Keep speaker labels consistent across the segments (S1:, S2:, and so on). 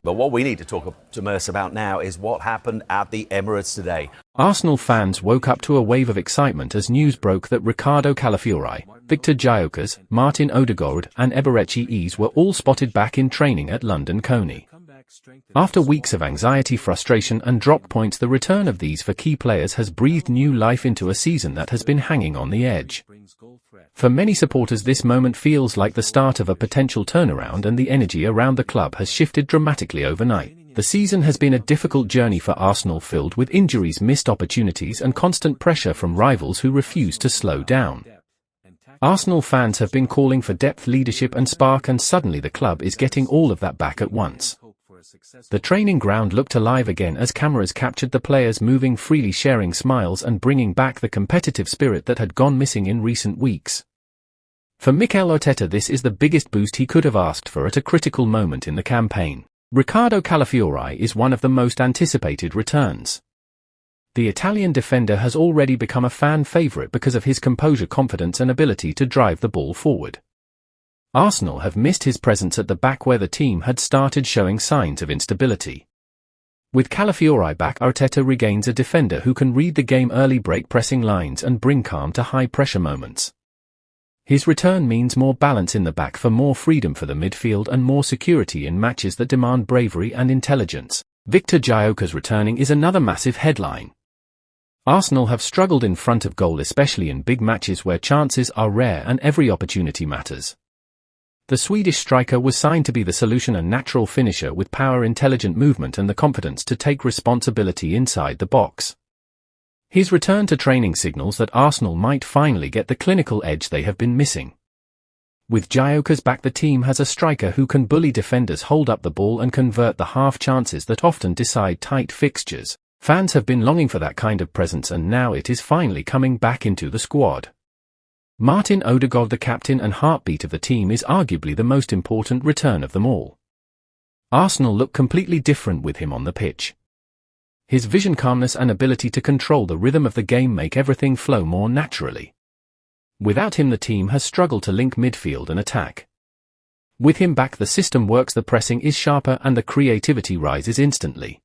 S1: But what we need to talk to Merce about now is what happened at the Emirates today.
S2: Arsenal fans woke up to a wave of excitement as news broke that Ricardo Calafiori, Victor Gyokeres, Martin Odegaard and Odegaards Eze were all spotted back in training at London Coney. After weeks of anxiety, frustration and drop points, the return of these four key players has breathed new life into a season that has been hanging on the edge. For many supporters, this moment feels like the start of a potential turnaround, and the energy around the club has shifted dramatically overnight. The season has been a difficult journey for Arsenal, filled with injuries, missed opportunities and constant pressure from rivals who refuse to slow down. Arsenal fans have been calling for depth, leadership and spark, and suddenly the club is getting all of that back at once. The training ground looked alive again as cameras captured the players moving freely, sharing smiles and bringing back the competitive spirit that had gone missing in recent weeks. For Mikel Arteta, this is the biggest boost he could have asked for at a critical moment in the campaign. Ricardo Calafiori is one of the most anticipated returns. The Italian defender has already become a fan favourite because of his composure, confidence and ability to drive the ball forward. Arsenal have missed his presence at the back, where the team had started showing signs of instability. With Calafiori back, Arteta regains a defender who can read the game early, break pressing lines and bring calm to high-pressure moments. His return means more balance in the back, for more freedom for the midfield and more security in matches that demand bravery and intelligence. Victor Gyokeres returning is another massive headline. Arsenal have struggled in front of goal, especially in big matches where chances are rare and every opportunity matters. The Swedish striker was signed to be the solution, a natural finisher with power, intelligent movement and the confidence to take responsibility inside the box. His return to training signals that Arsenal might finally get the clinical edge they have been missing. With Gyokeres back, the team has a striker who can bully defenders, hold up the ball and convert the half chances that often decide tight fixtures. Fans have been longing for that kind of presence, and now it is finally coming back into the squad. Martin Odegaard, the captain and heartbeat of the team, is arguably the most important return of them all. Arsenal look completely different with him on the pitch. His vision, calmness and ability to control the rhythm of the game make everything flow more naturally. Without him, the team has struggled to link midfield and attack. With him back, the system works, the pressing is sharper and the creativity rises instantly.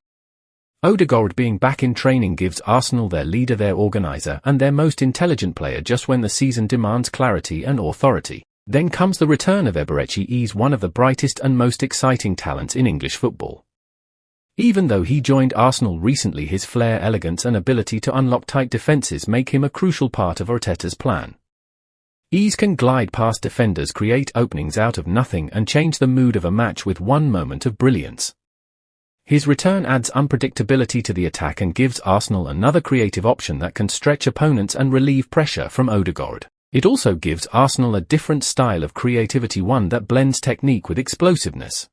S2: Odegaard being back in training gives Arsenal their leader, their organizer and their most intelligent player just when the season demands clarity and authority. Then comes the return of Odegaards Eze, one of the brightest and most exciting talents in English football. Even though he joined Arsenal recently, his flair, elegance and ability to unlock tight defences make him a crucial part of Arteta's plan. Eze can glide past defenders, create openings out of nothing and change the mood of a match with one moment of brilliance. His return adds unpredictability to the attack and gives Arsenal another creative option that can stretch opponents and relieve pressure from Odegaard. It also gives Arsenal a different style of creativity, one that blends technique with explosiveness.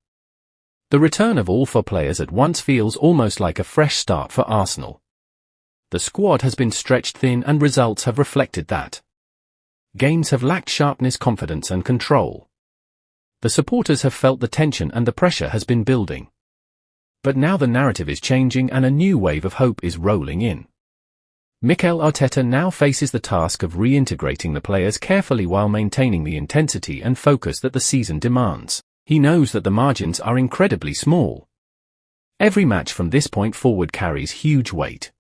S2: The return of all four players at once feels almost like a fresh start for Arsenal. The squad has been stretched thin and results have reflected that. Games have lacked sharpness, confidence and control. The supporters have felt the tension and the pressure has been building. But now the narrative is changing and a new wave of hope is rolling in. Mikel Arteta now faces the task of reintegrating the players carefully while maintaining the intensity and focus that the season demands. He knows that the margins are incredibly small. Every match from this point forward carries huge weight.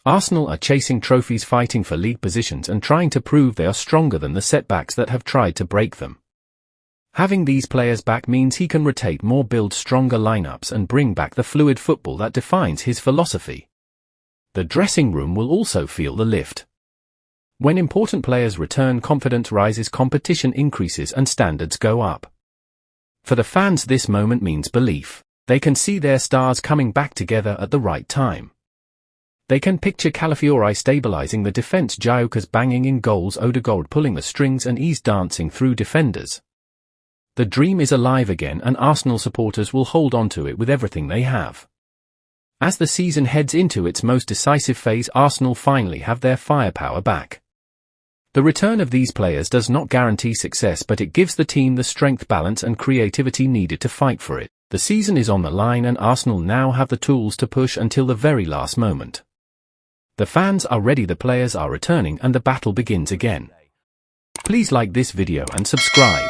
S2: Arsenal are chasing trophies, fighting for league positions and trying to prove they are stronger than the setbacks that have tried to break them. Having these players back means he can rotate more, build stronger lineups and bring back the fluid football that defines his philosophy. The dressing room will also feel the lift. When important players return, confidence rises, competition increases and standards go up. For the fans, this moment means belief. They can see their stars coming back together at the right time. They can picture Calafiori stabilizing the defense, Gyokeres banging in goals, Odegaard pulling the strings and Eze dancing through defenders. The dream is alive again and Arsenal supporters will hold on to it with everything they have. As the season heads into its most decisive phase, Arsenal finally have their firepower back. The return of these players does not guarantee success, but it gives the team the strength, balance and creativity needed to fight for it. The season is on the line and Arsenal now have the tools to push until the very last moment. The fans are ready, the players are returning and the battle begins again. Please like this video and subscribe.